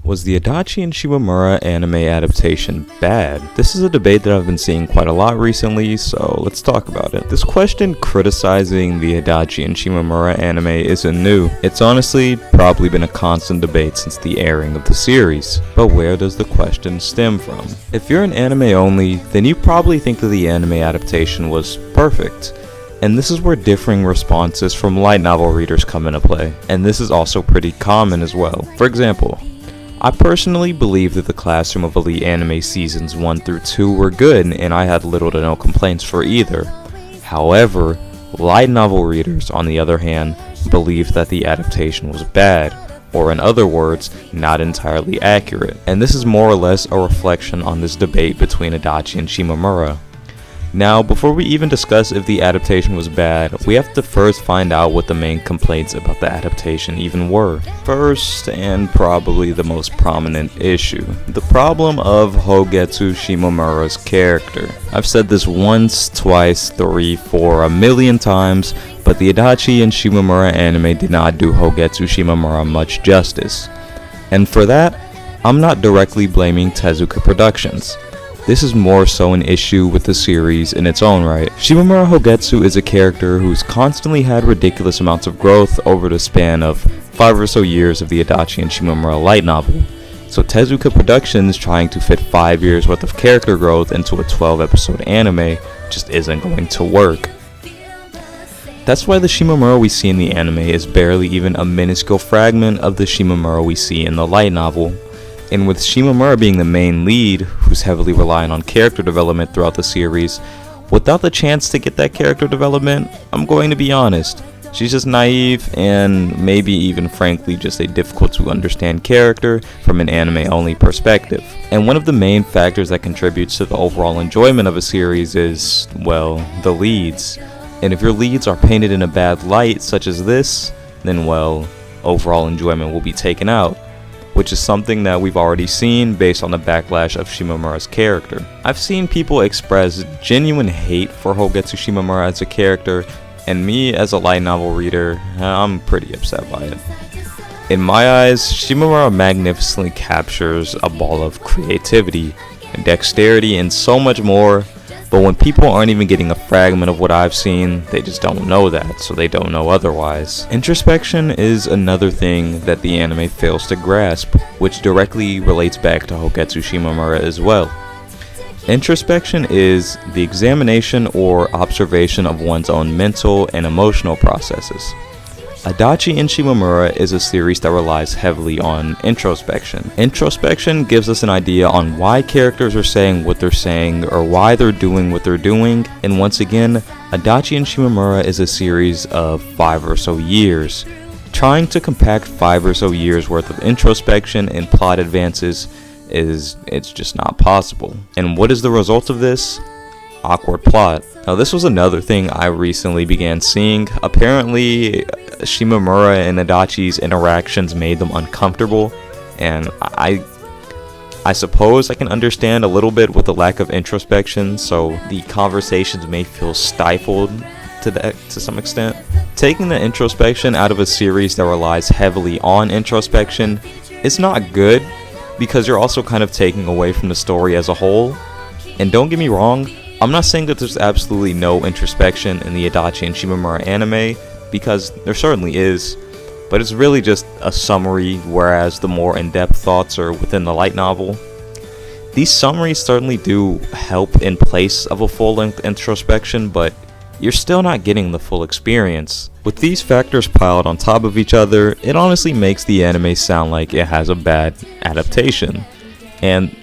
Was the Adachi and Shimamura anime adaptation bad? This is a debate that I've been seeing quite a lot recently, so let's talk about it. This question criticizing the Adachi and Shimamura anime isn't new. It's honestly probably been a constant debate since the airing of the series. But where does the question stem from? If you're an anime only, then you probably think that the anime adaptation was perfect. And this is where differing responses from light novel readers come into play. And this is also pretty common as well. For example, I personally believe that the Classroom of Elite anime seasons 1 through 2 were good, and I had little to no complaints for either. However, light novel readers, on the other hand, believe that the adaptation was bad, or in other words, not entirely accurate. And this is more or less a reflection on this debate between Adachi and Shimamura. Now, before we even discuss if the adaptation was bad, we have to first find out what the main complaints about the adaptation even were. First, and probably the most prominent issue, the problem of Hogetsu Shimamura's character. I've said this once, twice, 3, 4, a million times, but the Adachi and Shimamura anime did not do Hogetsu Shimamura much justice. And for that, I'm not directly blaming Tezuka Productions. This is more so an issue with the series in its own right. Shimamura Hogetsu is a character who's constantly had ridiculous amounts of growth over the span of 5 or so years of the Adachi and Shimamura light novel. So Tezuka Productions trying to fit 5 years worth of character growth into a 12-episode anime just isn't going to work. That's why the Shimamura we see in the anime is barely even a minuscule fragment of the Shimamura we see in the light novel. And with Shimamura being the main lead, who's heavily reliant on character development throughout the series, without the chance to get that character development, I'm going to be honest, she's just naive and maybe even frankly just a difficult to understand character from an anime only perspective. And one of the main factors that contributes to the overall enjoyment of a series is, well, the leads. And if your leads are painted in a bad light such as this, then well, overall enjoyment will be taken out, which is something that we've already seen based on the backlash of Shimamura's character. I've seen people express genuine hate for Hogetsu Shimamura as a character, and me as a light novel reader, I'm pretty upset by it. In my eyes, Shimamura magnificently captures a ball of creativity, and dexterity, and so much more, but when people aren't even getting a fragment of what I've seen, they just don't know that, so they don't know otherwise. Introspection is another thing that the anime fails to grasp, which directly relates back to Hogetsu Shimamura as well. Introspection is the examination or observation of one's own mental and emotional processes. Adachi and Shimamura is a series that relies heavily on introspection. Introspection gives us an idea on why characters are saying what they're saying or why they're doing what they're doing, and once again, Adachi and Shimamura is a series of 5 or so years. Trying to compact 5 or so years worth of introspection and plot advances it's just not possible. And what is the result of this? Awkward plot. Now this was another thing I recently began seeing. Apparently Shimamura and Adachi's interactions made them uncomfortable, and I suppose I can understand a little bit with the lack of introspection, so the conversations may feel stifled to some extent. Taking the introspection out of a series that relies heavily on introspection is not good, because you're also kind of taking away from the story as a whole. And don't get me wrong, I'm not saying that there's absolutely no introspection in the Adachi and Shimamura anime, because there certainly is, but it's really just a summary, whereas the more in-depth thoughts are within the light novel. These summaries certainly do help in place of a full-length introspection, but you're still not getting the full experience. With these factors piled on top of each other, it honestly makes the anime sound like it has a bad adaptation. And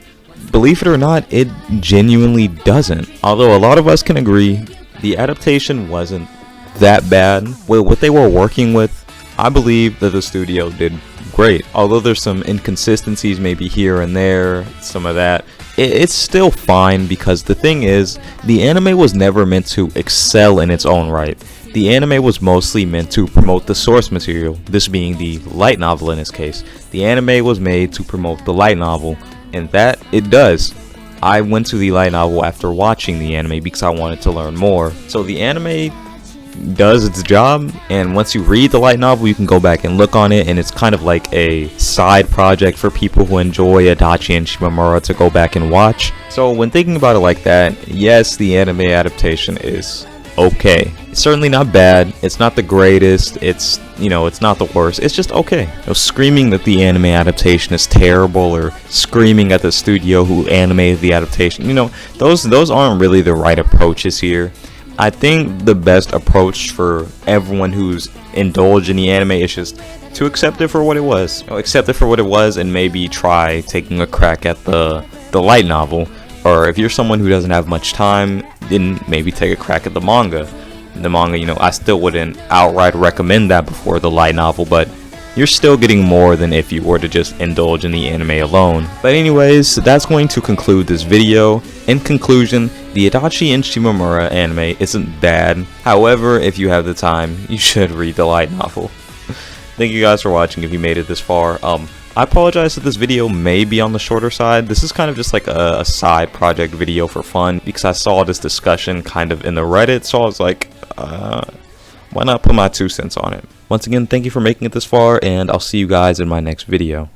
believe it or not, it genuinely doesn't. Although a lot of us can agree, the adaptation wasn't that bad. With what they were working with, I believe that the studio did great. Although there's some inconsistencies maybe here and there, some of that, it's still fine, because the thing is, the anime was never meant to excel in its own right. The anime was mostly meant to promote the source material, this being the light novel in this case. The anime was made to promote the light novel, and that it does. I went to the light novel after watching the anime because I wanted to learn more. So the anime does its job, and once you read the light novel you can go back and look on it, and it's kind of like a side project for people who enjoy Adachi and Shimamura to go back and watch. So when thinking about it like that, yes, the anime adaptation is okay. It's certainly not bad, it's not the greatest, it's, you know, it's not the worst, it's just okay. You know, screaming that the anime adaptation is terrible or screaming at the studio who animated the adaptation, you know, those aren't really the right approaches here. I think the best approach for everyone who's indulged in the anime is just to accept it for what it was. You know, accept it for what it was and maybe try taking a crack at the light novel. Or if you're someone who doesn't have much time, then maybe take a crack at the manga. The manga, you know, I still wouldn't outright recommend that before the light novel, but you're still getting more than if you were to just indulge in the anime alone. But anyways, that's going to conclude this video. In conclusion, the Adachi and Shimamura anime isn't bad. However, if you have the time, you should read the light novel. Thank you guys for watching if you made it this far. I apologize that this video may be on the shorter side. This is kind of just like a side project video for fun because I saw this discussion kind of in the Reddit, so I was like, why not put my 2 cents on it? Once again, thank you for making it this far, and I'll see you guys in my next video.